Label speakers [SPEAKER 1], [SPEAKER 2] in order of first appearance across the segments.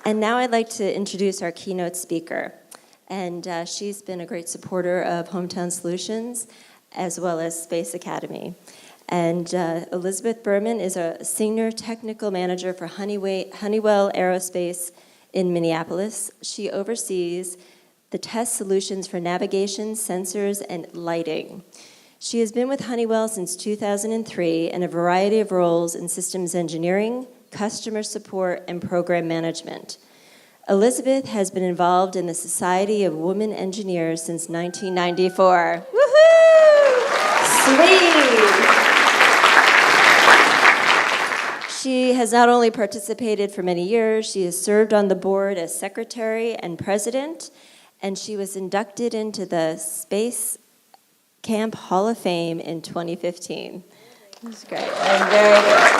[SPEAKER 1] And now I'd like to introduce our keynote speaker. And she's been a great supporter of Hometown Solutions as well as Space Academy. And Elizabeth Bierman is a senior technical manager for Honeywell Aerospace in Minneapolis. She oversees the test solutions for navigation, sensors, and lighting. She has been with Honeywell since 2003 in a variety of roles in systems engineering, customer support, and program management. Elizabeth has been involved in the Society of Women Engineers since 1994. Woohoo! Sweet! She has not only participated for many years, she has served on the board as secretary and president, and she was inducted into the Space Camp Hall of Fame in 2015. That's great. I'm very good.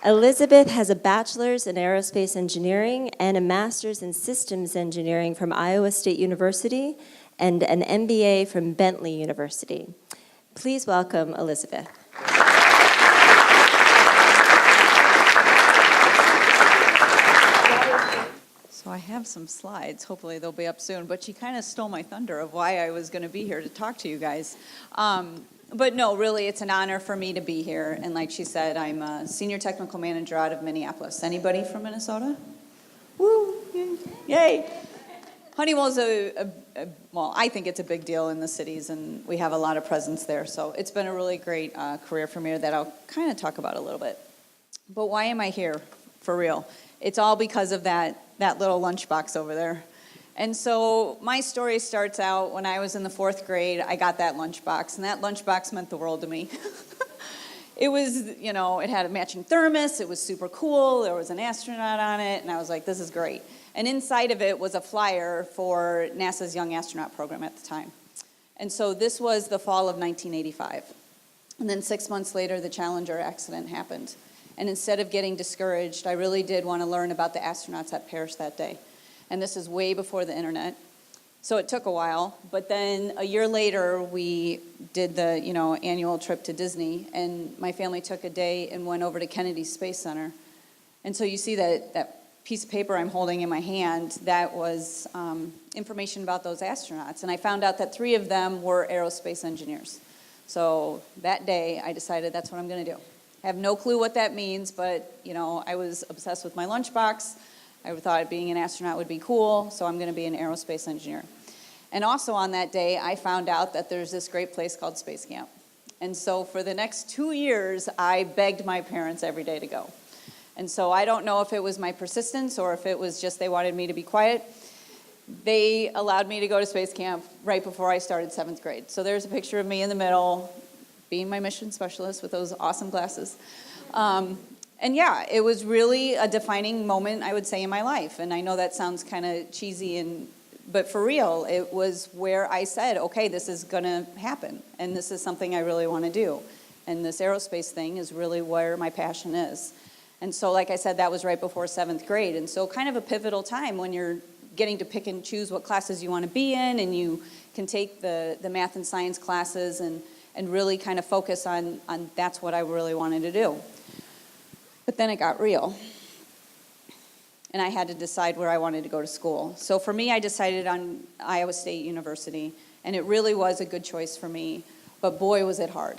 [SPEAKER 1] Elizabeth has a bachelor's in aerospace engineering and a master's in systems engineering from Iowa State University and an MBA from Bentley University. Please welcome Elizabeth.
[SPEAKER 2] So I have some slides. Hopefully they'll be up soon. But she kind of stole my thunder of why I was going to be here to talk to you guys. But no, really, it's an honor for me to be here. And like she said, I'm a senior technical manager out of Minneapolis. Anybody from Minnesota? Woo! Yay! Honeywell's well, I think it's a big deal in the cities, and we have a lot of presence there. So it's been a really great career for me that I'll kind of talk about a little bit. But why am I here, for real? It's all because of that little lunchbox over there. And so my story starts out when I was in the 4th grade. I got that lunchbox, and that lunchbox meant the world to me. It was, it had a matching thermos. It was super cool. There was an astronaut on it, and I was like, this is great. And inside of it was a flyer for NASA's Young Astronaut program at the time. And so this was the fall of 1985. And then 6 months later, the Challenger accident happened. And instead of getting discouraged, I really did want to learn about the astronauts that perished that day. And this is way before the internet. So it took a while. But then a year later, we did the annual trip to Disney. And my family took a day and went over to Kennedy Space Center. And so you see that piece of paper I'm holding in my hand, that was information about those astronauts. And I found out that 3 of them were aerospace engineers. So that day, I decided that's what I'm going to do. I have no clue what that means, but I was obsessed with my lunchbox. I thought being an astronaut would be cool, so I'm going to be an aerospace engineer. And also on that day, I found out that there's this great place called Space Camp. And so for the next 2 years, I begged my parents every day to go. And so I don't know if it was my persistence or if it was just they wanted me to be quiet. They allowed me to go to Space Camp right before I started 7th grade. So there's a picture of me in the middle, being my mission specialist with those awesome glasses. And yeah, it was really a defining moment, I would say, in my life. And I know that sounds kind of cheesy, but for real, it was where I said, okay, this is going to happen. And this is something I really want to do. And this aerospace thing is really where my passion is. And so, like I said, that was right before 7th grade. And so kind of a pivotal time when you're getting to pick and choose what classes you want to be in, and you can take the math and science classes and really kind of focus on that's what I really wanted to do. But then it got real. And I had to decide where I wanted to go to school. So for me, I decided on Iowa State University, and it really was a good choice for me. But boy, was it hard.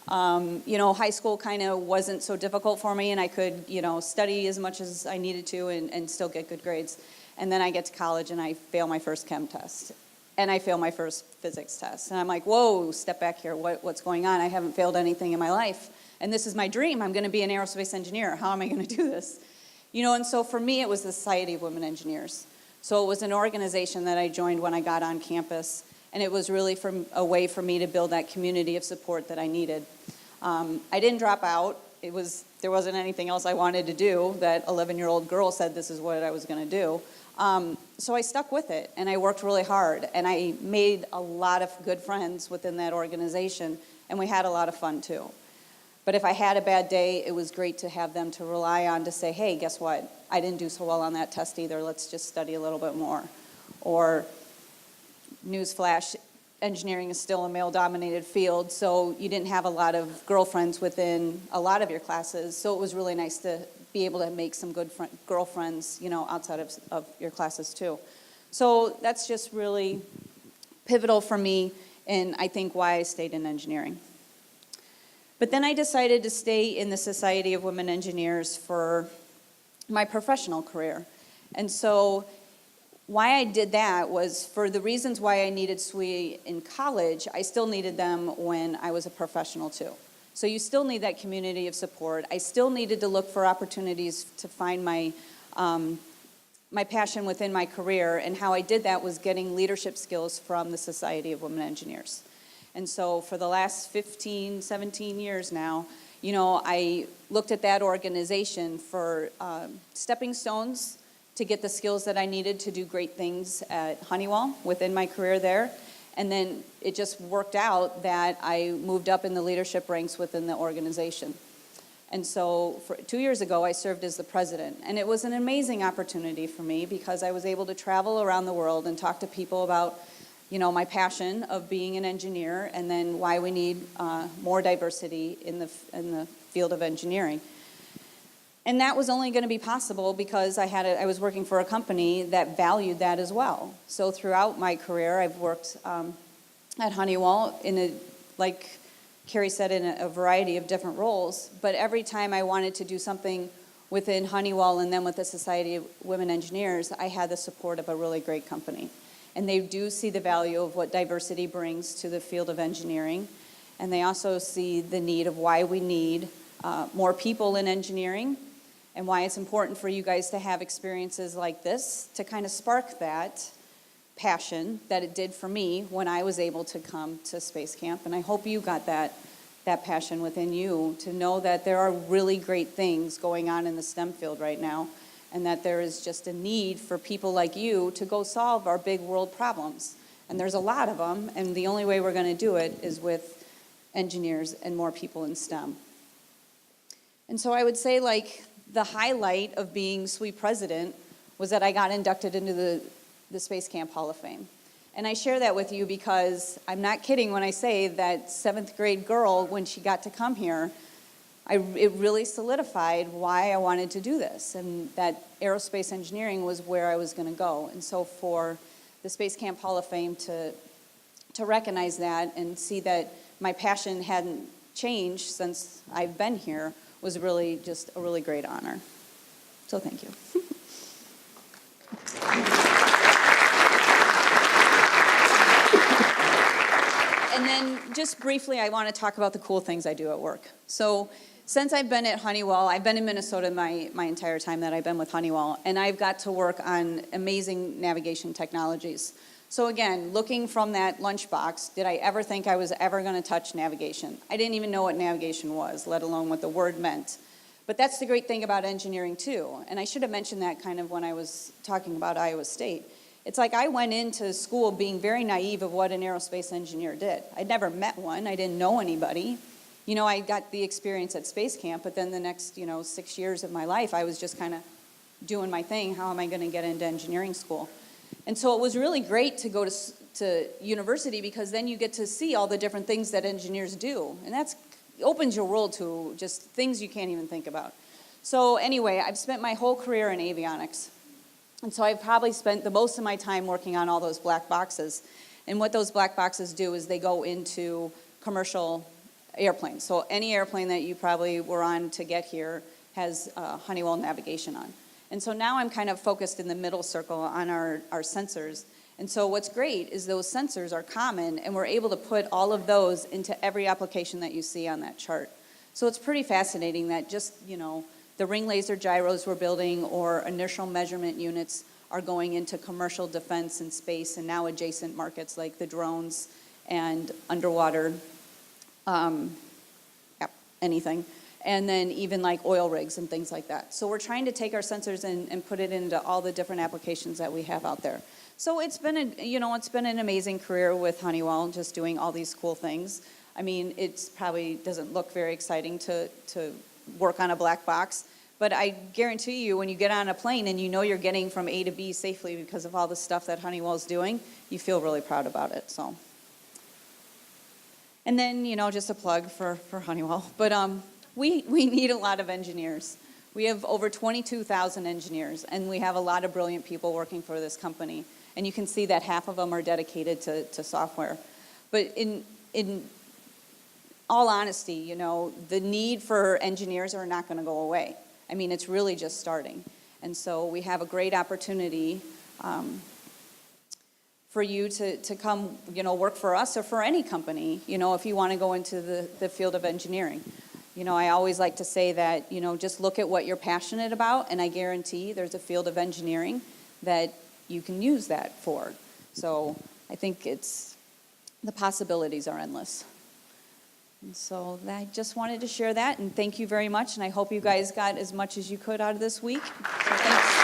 [SPEAKER 2] High school kind of wasn't so difficult for me, and I could, study as much as I needed to and still get good grades. And then I get to college, and I fail my first chem test. And I fail my first physics test. And I'm like, whoa, step back here. What's going on? I haven't failed anything in my life. And this is my dream. I'm going to be an aerospace engineer. How am I going to do this? And so for me, it was the Society of Women Engineers. So it was an organization that I joined when I got on campus. And it was really a way for me to build that community of support that I needed. I didn't drop out. There wasn't anything else I wanted to do. That 11-year-old girl said this is what I was going to do. So I stuck with it, and I worked really hard. And I made a lot of good friends within that organization, and we had a lot of fun, too. But if I had a bad day, it was great to have them to rely on to say, hey, guess what? I didn't do so well on that test either. Let's just study a little bit more. Or, newsflash, engineering is still a male-dominated field, so you didn't have a lot of girlfriends within a lot of your classes. So it was really nice to be able to make some good girlfriends, outside of your classes too. So that's just really pivotal for me, and I think why I stayed in engineering. But then I decided to stay in the Society of Women Engineers for my professional career. And so why I did that was for the reasons why I needed SWE in college, I still needed them when I was a professional too. So you still need that community of support. I still needed to look for opportunities to find my passion within my career, and how I did that was getting leadership skills from the Society of Women Engineers. And so for the last 15, 17 years now, I looked at that organization for stepping stones to get the skills that I needed to do great things at Honeywell within my career there. And then it just worked out that I moved up in the leadership ranks within the organization. And so 2 years ago, I served as the president. And it was an amazing opportunity for me because I was able to travel around the world and talk to people about my passion of being an engineer, and then why we need more diversity in the field of engineering. And that was only going to be possible because I was working for a company that valued that as well. So throughout my career, I've worked at Honeywell like Kerry said, in a variety of different roles. But every time I wanted to do something within Honeywell and then with the Society of Women Engineers, I had the support of a really great company. And they do see the value of what diversity brings to the field of engineering. And they also see the need of why we need more people in engineering, and why it's important for you guys to have experiences like this to kind of spark that passion that it did for me when I was able to come to Space Camp. And I hope you got that passion within you to know that there are really great things going on in the STEM field right now, and that there is just a need for people like you to go solve our big world problems. And there's a lot of them, and the only way we're going to do it is with engineers and more people in STEM. And so I would say, the highlight of being SWE president was that I got inducted into the Space Camp Hall of Fame. And I share that with you because I'm not kidding when I say that 7th grade girl, when she got to come here, it really solidified why I wanted to do this, and that aerospace engineering was where I was going to go. And so for the Space Camp Hall of Fame to recognize that and see that my passion hadn't changed since I've been here was really just a really great honor. So thank you. And then just briefly, I want to talk about the cool things I do at work. So since I've been at Honeywell, I've been in Minnesota my entire time that I've been with Honeywell, and I've got to work on amazing navigation technologies. So again, looking from that lunchbox, did I ever think I was ever going to touch navigation? I didn't even know what navigation was, let alone what the word meant. But that's the great thing about engineering too. And I should have mentioned that kind of when I was talking about Iowa State. It's like I went into school being very naive of what an aerospace engineer did. I'd never met one. I didn't know anybody. I got the experience at Space Camp, but then the next, 6 years of my life, I was just kind of doing my thing. How am I going to get into engineering school? And so it was really great to go to university, because then you get to see all the different things that engineers do. And that opens your world to just things you can't even think about. So anyway, I've spent my whole career in avionics. And so I've probably spent the most of my time working on all those black boxes. And what those black boxes do is they go into commercial airplanes. So any airplane that you probably were on to get here has Honeywell navigation on. And so now I'm kind of focused in the middle circle on our sensors. And so what's great is those sensors are common, and we're able to put all of those into every application that you see on that chart. So it's pretty fascinating that just, the ring laser gyros we're building or inertial measurement units are going into commercial defense and space, and now adjacent markets like the drones and underwater anything. And then even like oil rigs and things like that. So we're trying to take our sensors and put it into all the different applications that we have out there. So it's been an amazing career with Honeywell, just doing all these cool things. I mean, it probably doesn't look very exciting to work on a black box, but I guarantee you when you get on a plane and you know you're getting from A to B safely because of all the stuff that Honeywell's doing, you feel really proud about it. So And then, just a plug for Honeywell. But we need a lot of engineers. We have over 22,000 engineers, and we have a lot of brilliant people working for this company. And you can see that half of them are dedicated to software. But in all honesty, the need for engineers are not going to go away. I mean, it's really just starting. And so we have a great opportunity for you to come, work for us or for any company, if you want to go into the field of engineering. I always like to say that, just look at what you're passionate about, and I guarantee there's a field of engineering that you can use that for. So I think the possibilities are endless. And so I just wanted to share that, and thank you very much, and I hope you guys got as much as you could out of this week. So thanks.